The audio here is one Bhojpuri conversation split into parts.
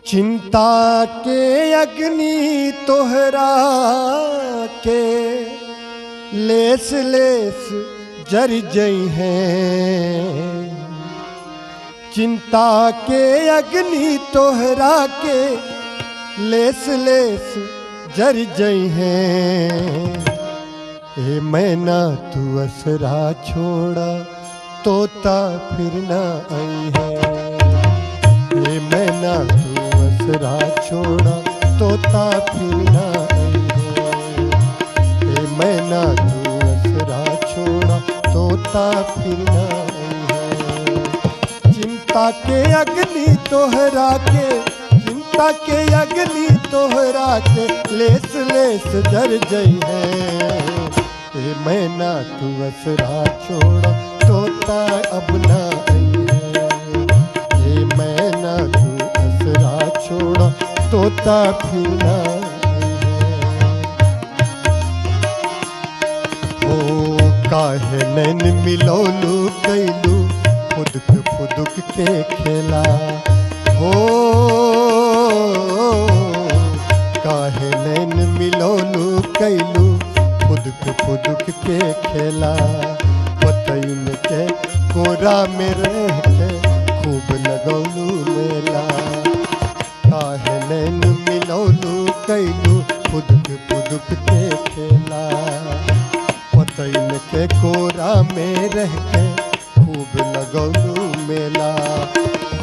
चिंता के अग्नि तोहरा के लेस लेस जर जई हैं। चिंता के अग्नि तोहरा के लेस लेस जर जई हैं। ए मैना तू असरा छोड़ा तोता फिर ना आई है। ए मैना तू असरा छोड़ा तोता फिर ना आई है। ए मैना तू असरा छोड़ा तोता फिर ना आई है। चिंता के अग्नि तोहरा के, चिंता के अग्नि तोहरा के लेस लेस जर जई है। ए मैना तू असरा छोड़ा तोता अब ना आई है। ए मैना तू असरा छोड़ा तोता फिर ना आई है। ओ काहे नैन मिलौलू कैलू फुदक फुदक के खेला। हो काहे नैन मिलौलू कैलू फुदक फुदक के खेला। पतईन के कोरा में रह के खूब लगौलू मेला। काहे नैन मिलौलू कैलू फुदक फुदक के खेला। पतईन के कोरा में रह के खूब लगौलू मेला।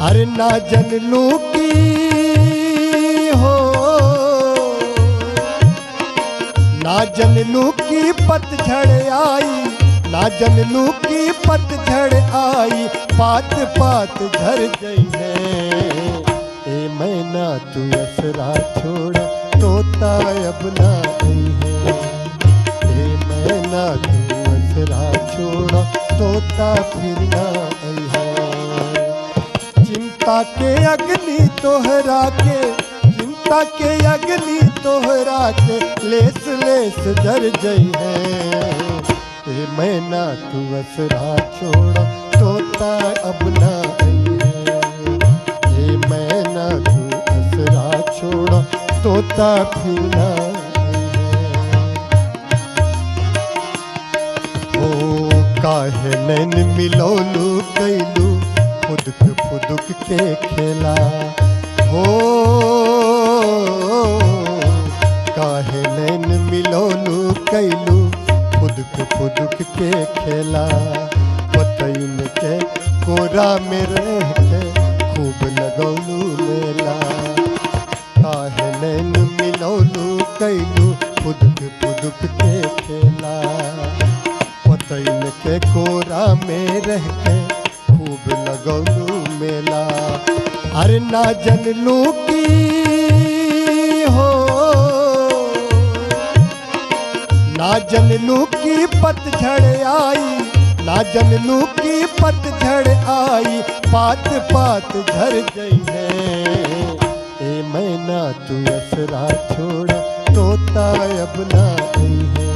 अरे ना जनलू की हो, ना जनलू की पतझड़ आई, ना जनलू की पतझड़ आई, पात पात झर गई है। ए मैना तू असरा छोड़ा तोता अब ना आई है। ए मैना तू असरा छोड़ा तोता फिर ना आई है। चिंता के अग्नि तोहरा के, चिंता के अग्नि तोहरा के लेस लेस जर जई है। ए मैना तू असरा छोड़ा तोता अब ना आई है। ए मैना तू असरा छोड़ा तोता फिर ना आई है। ओ काहे नैन मिलौलू कैलू फुदक फुदक के खेला। हो काहे नैन मिलौलू कैलू फुदक फुदक के खेला। पतईन के कोरा में रह के खूब लगौलू मेला। काहे नैन मिलौलू कैलू फुदक फुदक के खेला। पतईन के कोरा में रह के खूब लगौलू मेला। अरे ना जनलू की हो, ना जनलू की पतझड़ आई, ना जनलू की पतझड़ आई, पात पात झर गई है। ए मैना तू असरा छोड़ा तोता अब ना आई है।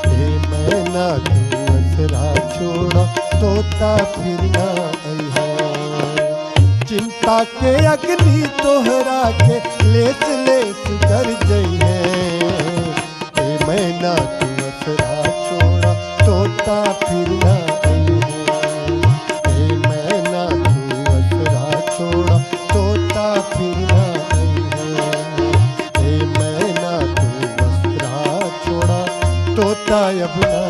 ए मैना तू असरा छोड़ा तोता फिर ना आई है। चिंता के अग्नि तोहरा के लेस लेस जर गई है। ए मैना तू असरा छोड़ा तोता फिर ना आई है। ए मैना तू असरा छोड़ा तोता फिर ना आई है। ए मैना तू असरा छोड़ा तोता अब ना